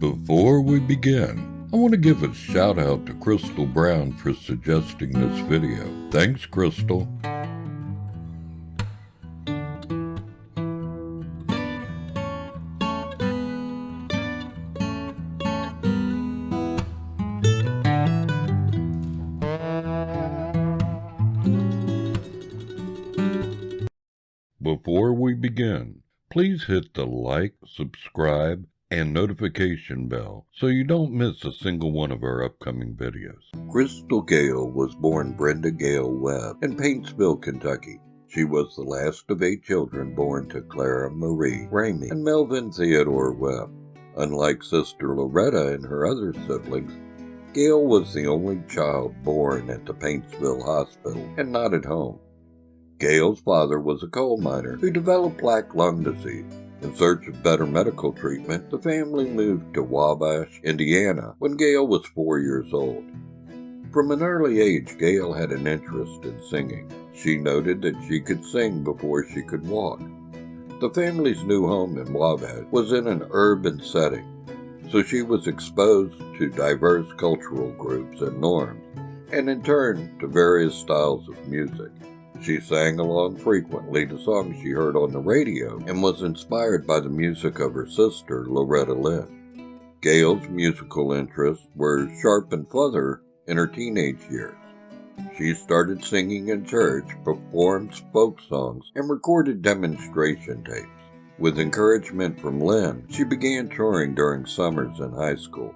Before we begin, I want to give a shout out to Crystal Brown for suggesting this video. Thanks, Crystal. Before we begin, please hit the like, subscribe, and notification bell so you don't miss a single one of our upcoming videos. Crystal Gayle was born Brenda Gayle Webb in Paintsville, Kentucky. She was the last of 8 children born to Clara Marie Ramey and Melvin Theodore Webb. Unlike sister Loretta and her other siblings, Gayle was the only child born at the Paintsville Hospital and not at home. Gayle's father was a coal miner who developed black lung disease. In search of better medical treatment, the family moved to Wabash, Indiana, when Gayle was 4 years old. From an early age, Gayle had an interest in singing. She noted that she could sing before she could walk. The family's new home in Wabash was in an urban setting, so she was exposed to diverse cultural groups and norms, and in turn to various styles of music. She sang along frequently to songs she heard on the radio and was inspired by the music of her sister, Loretta Lynn. Gayle's musical interests were sharpened further in her teenage years. She started singing in church, performed folk songs, and recorded demonstration tapes. With encouragement from Lynn, she began touring during summers in high school.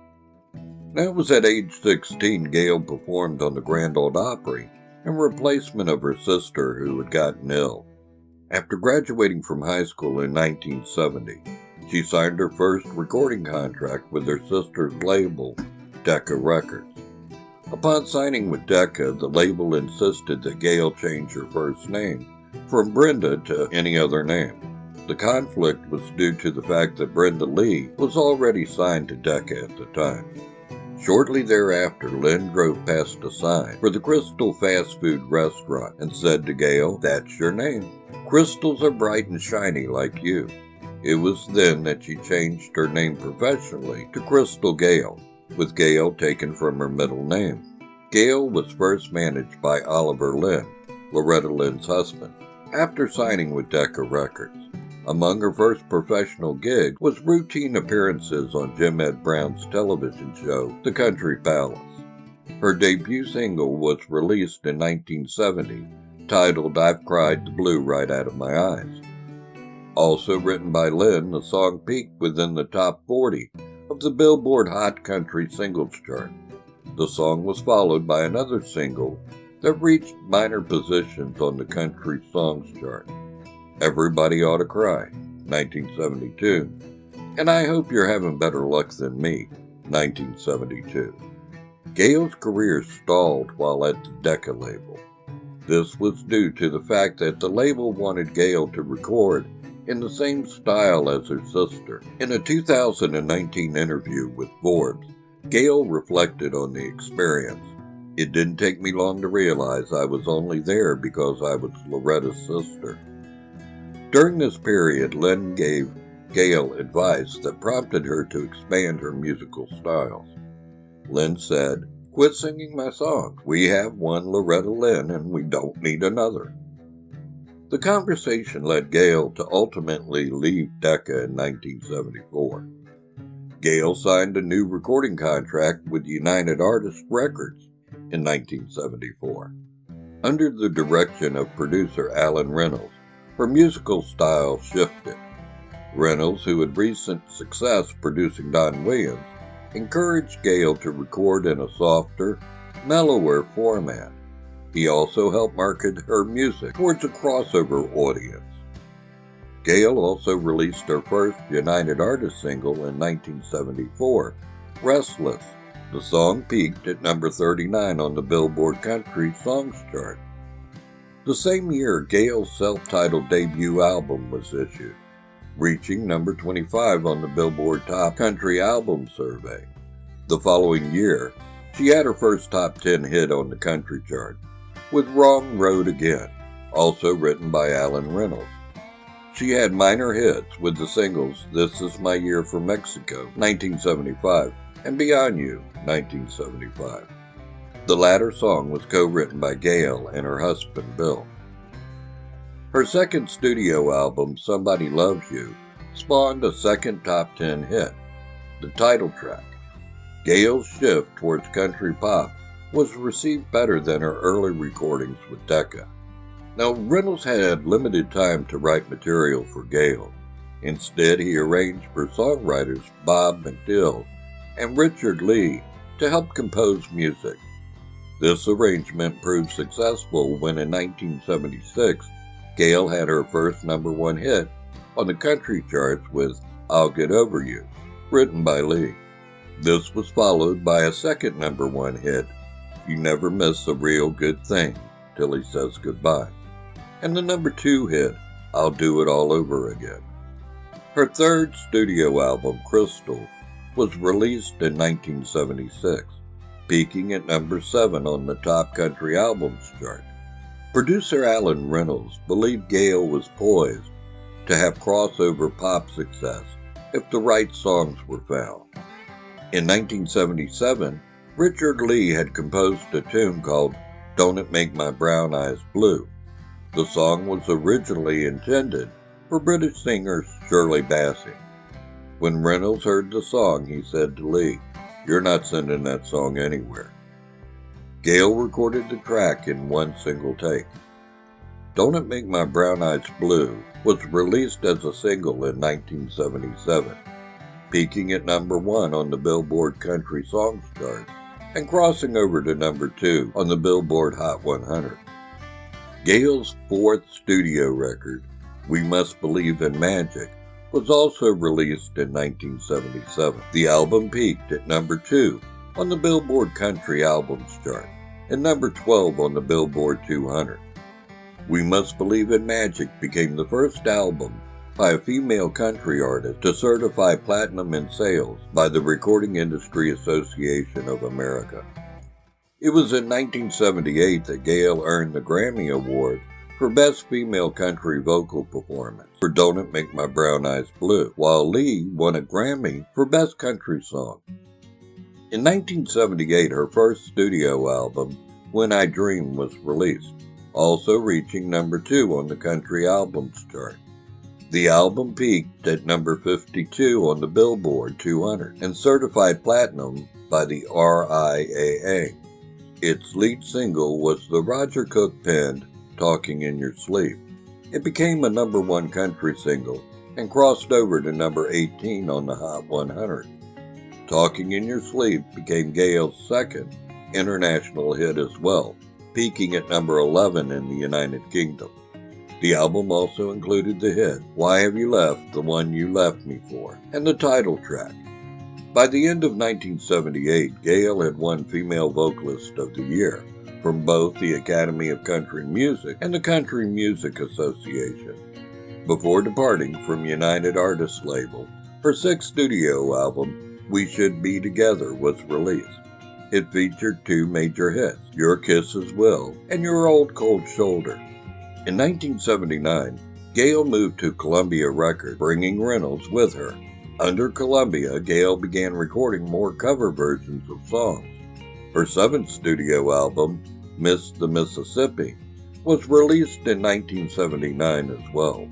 That was at age 16 Gayle performed on the Grand Ole Opry in replacement of her sister who had gotten ill. After graduating from high school in 1970, she signed her first recording contract with her sister's label, Decca Records. Upon signing with Decca, the label insisted that Gayle change her first name from Brenda to any other name. The conflict was due to the fact that Brenda Lee was already signed to Decca at the time. Shortly thereafter, Lynn drove past a sign for the Crystal fast food restaurant and said to Gayle, "That's your name. Crystals are bright and shiny like you." It was then that she changed her name professionally to Crystal Gayle, with Gayle taken from her middle name. Gayle was first managed by Oliver Lynn, Loretta Lynn's husband, after signing with Decca Records. Among her first professional gigs was routine appearances on Jim Ed Brown's television show, The Country Palace. Her debut single was released in 1970, titled "I've Cried the Blue Right Out of My Eyes." Also written by Lynn, the song peaked within the top 40 of the Billboard Hot Country Singles chart. The song was followed by another single that reached minor positions on the Country Songs chart, "Everybody Ought to Cry," 1972, and "I Hope You're Having Better Luck Than Me," 1972. Gayle's career stalled while at the Decca label. This was due to the fact that the label wanted Gayle to record in the same style as her sister. In a 2019 interview with Forbes, Gayle reflected on the experience. "It didn't take me long to realize I was only there because I was Loretta's sister." During this period, Lynn gave Gayle advice that prompted her to expand her musical styles. Lynn said, "Quit singing my songs. We have one Loretta Lynn and we don't need another." The conversation led Gayle to ultimately leave Decca in 1974. Gayle signed a new recording contract with United Artists Records in 1974. Under the direction of producer Alan Reynolds, her musical style shifted. Reynolds, who had recent success producing Don Williams, encouraged Gayle to record in a softer, mellower format. He also helped market her music towards a crossover audience. Gayle also released her first United Artists single in 1974, "Restless." The song peaked at number 39 on the Billboard Country Songs chart. The same year, Gayle's self-titled debut album was issued, reaching number 25 on the Billboard Top Country Album Survey. The following year, she had her first top 10 hit on the country chart, with "Wrong Road Again," also written by Alan Reynolds. She had minor hits with the singles This Is My Year for Mexico, 1975, and Beyond You, 1975. The latter song was co-written by Gayle and her husband Bill. Her second studio album, Somebody Loves You, spawned a second top 10 hit, the title track. Gayle's shift towards country pop was received better than her early recordings with Decca. Now, Reynolds had limited time to write material for Gayle. Instead, he arranged for songwriters Bob McDill and Richard Lee to help compose music. This arrangement proved successful when in 1976, Gayle had her first #1 hit on the country charts with I'll Get Over You, written by Lee. This was followed by a second #1 hit, You Never Miss a Real Good Thing Till He Says Goodbye, and the #2 hit, I'll Do It All Over Again. Her third studio album, Crystal, was released in 1976, peaking at #7 on the top country albums chart. Producer Alan Reynolds believed Gayle was poised to have crossover pop success if the right songs were found. In 1977, Richard Lee had composed a tune called Don't It Make My Brown Eyes Blue. The song was originally intended for British singer Shirley Bassey. When Reynolds heard the song, he said to Lee, "You're not sending that song anywhere." Gayle recorded the track in one single take. Don't It Make My Brown Eyes Blue was released as a single in 1977, peaking at #1 on the Billboard Country Songs chart and crossing over to #2 on the Billboard Hot 100. Gayle's fourth studio record, We Must Believe in Magic, was also released in 1977. The album peaked at #2 on the Billboard Country Albums chart and #12 on the Billboard 200. We Must Believe in Magic became the first album by a female country artist to certify platinum in sales by the Recording Industry Association of America. It was in 1978 that Gayle earned the Grammy Award for Best Female Country Vocal Performance for Don't It Make My Brown Eyes Blue, while Lee won a Grammy for Best Country Song. In 1978, her first studio album, When I Dream, was released, also reaching #2 on the Country Albums chart. The album peaked at #52 on the Billboard 200 and certified platinum by the RIAA. Its lead single was the Roger Cook-penned Talking in Your Sleep. It became a #1 country single and crossed over to #18 on the Hot 100. Talking in Your Sleep became Gayle's second international hit as well, peaking at #11 in the United Kingdom. The album also included the hit Why Have You Left the One You Left Me For, and the title track. By the end of 1978, Gayle had won Female Vocalist of the Year from both the Academy of Country Music and the Country Music Association. Before departing from United Artists label, her sixth studio album, We Should Be Together, was released. It featured two major hits, Your Kisses Will and Your Old Cold Shoulder. In 1979, Gayle moved to Columbia Records, bringing Reynolds with her. Under Columbia, Gayle began recording more cover versions of songs. Her seventh studio album, Miss the Mississippi, was released in 1979 as well.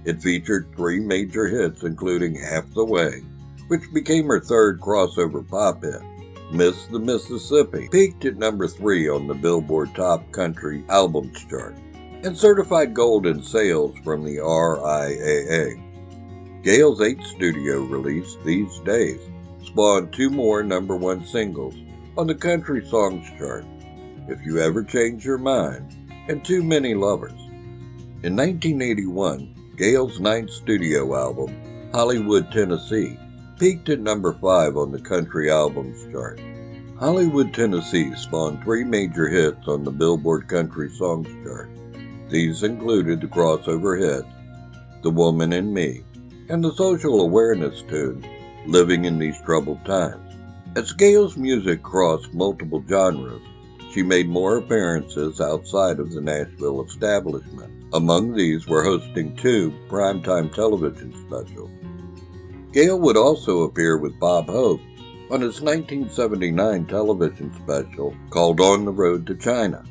It featured three major hits, including Half the Way, which became her third crossover pop hit. Miss the Mississippi peaked at #3 on the Billboard Top Country Albums chart and certified gold in sales from the RIAA. Gayle's eighth studio release, These Days, spawned two more #1 singles on the country songs chart, If You Ever Change Your Mind and Too Many Lovers. In 1981, Gayle's ninth studio album, Hollywood, Tennessee, peaked at #5 on the country albums chart. Hollywood, Tennessee spawned three major hits on the Billboard Country Songs chart. These included the crossover hit, The Woman in Me, and the social awareness tune, Living in These Troubled Times. As Gayle's music crossed multiple genres, she made more appearances outside of the Nashville establishment. Among these were hosting 2 primetime television specials. Gayle would also appear with Bob Hope on his 1979 television special called On the Road to China.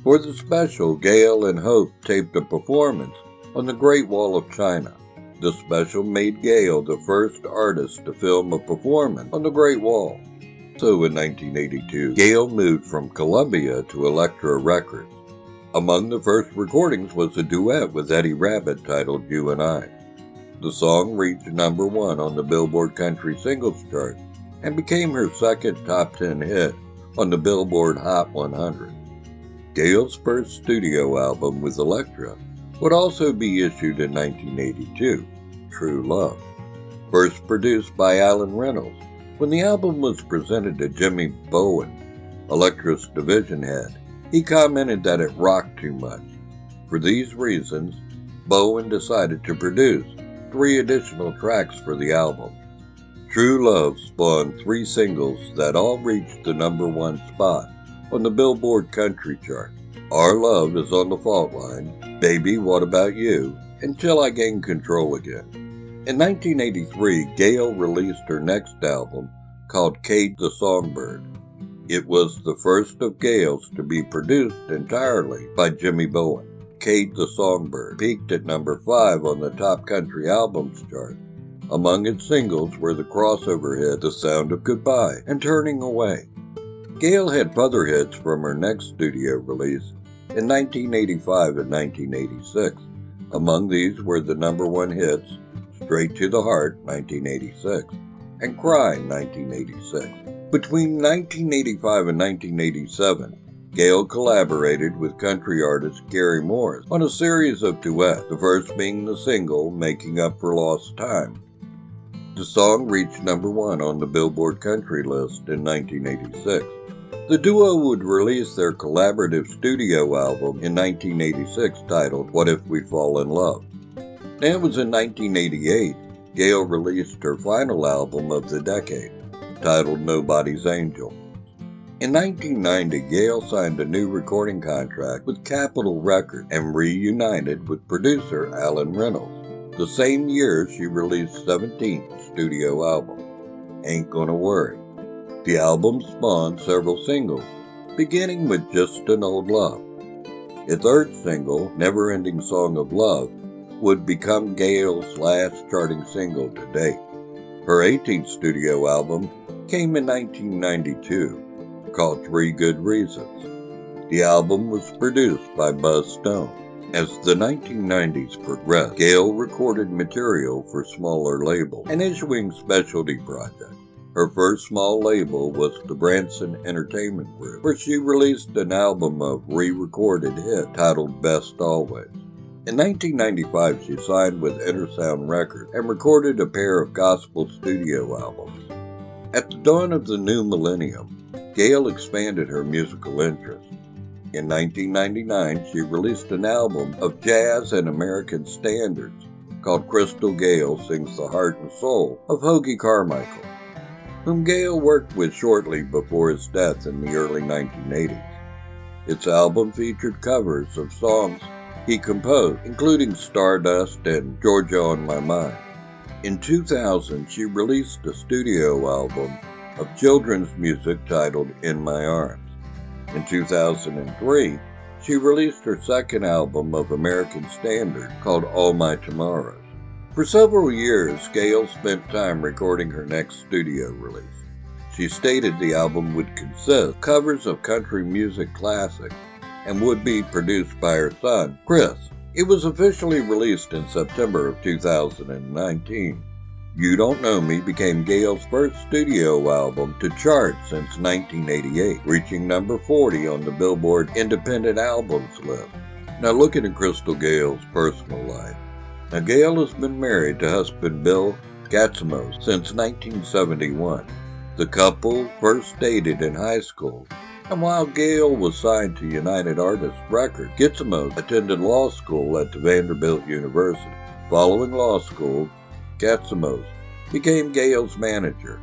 For the special, Gayle and Hope taped a performance on the Great Wall of China. The special made Gayle the first artist to film a performance on the Great Wall. So in 1982, Gayle moved from Columbia to Elektra Records. Among the first recordings was a duet with Eddie Rabbitt titled You and I. The song reached number 1 on the Billboard Country Singles Chart and became her second top 10 hit on the Billboard Hot 100. Gayle's first studio album with Elektra would also be issued in 1982, True Love. First produced by Alan Reynolds, when the album was presented to Jimmy Bowen, Elektra's division head, he commented that it rocked too much. For these reasons, Bowen decided to produce 3 additional tracks for the album. True Love spawned 3 singles that all reached the number 1 spot on the Billboard Country Chart. Our Love Is on the Fault Line, Baby What About You, and Till I Gain Control Again. In 1983, Gayle released her next album called Cade the Songbird. It was the first of Gayle's to be produced entirely by Jimmy Bowen. Cade the Songbird peaked at number 5 on the Top Country Albums chart. Among its singles were the crossover hit The Sound of Goodbye and Turning Away. Gayle had further hits from her next studio release in 1985 and 1986. Among these were the number 1 hits Straight to the Heart, 1986, and Cry, 1986. Between 1985 and 1987, Gayle collaborated with country artist Gary Morris on a series of duets, the first being the single Making Up for Lost Time. The song reached number 1 on the Billboard Country list in 1986. The duo would release their collaborative studio album in 1986 titled What If We Fall in Love. And it was in 1988 Gayle released her final album of the decade, titled Nobody's Angel. In 1990, Gayle signed a new recording contract with Capitol Records and reunited with producer Alan Reynolds. The same year, she released 17th studio album, Ain't Gonna Worry. The album spawned several singles, beginning with Just an Old Love. Its 3rd single, Never Ending Song of Love, would become Gayle's last charting single to date. Her 18th studio album came in 1992, called 3 Good Reasons. The album was produced by Buzz Stone. As the 1990s progressed, Gayle recorded material for smaller labels and issuing specialty projects. Her first small label was the Branson Entertainment Group, where she released an album of re-recorded hits titled Best Always. In 1995, she signed with Intersound Records and recorded a pair of gospel studio albums. At the dawn of the new millennium, Gayle expanded her musical interests. In 1999, she released an album of jazz and American standards called Crystal Gayle Sings the Heart and Soul of Hoagy Carmichael, whom Gayle worked with shortly before his death in the early 1980s. Its album featured covers of songs he composed, including Stardust and Georgia on My Mind. In 2000, she released a studio album of children's music titled In My Arms. In 2003, she released her second album of American standard called All My Tomorrows. For several years, Gayle spent time recording her next studio release. She stated the album would consist of covers of country music classics and would be produced by her son, Chris. It was officially released in September of 2019. You Don't Know Me became Gayle's first studio album to chart since 1988, reaching number 40 on the Billboard Independent Albums list. Now looking at Crystal Gayle's personal life. Now Gayle has been married to husband Bill Gatzimos since 1971. The couple first dated in high school, and while Gayle was signed to United Artists Records, Gatzimos attended law school at the Vanderbilt University. Following law school, Gatzimos became Gayle's manager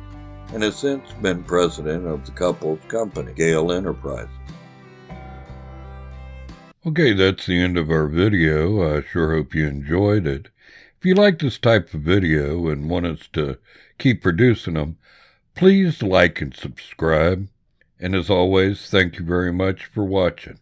and has since been president of the couple's company, Gayle Enterprises. Okay, that's the end of our video. I sure hope you enjoyed it. If you like this type of video and want us to keep producing them, please like and subscribe. And as always, thank you very much for watching.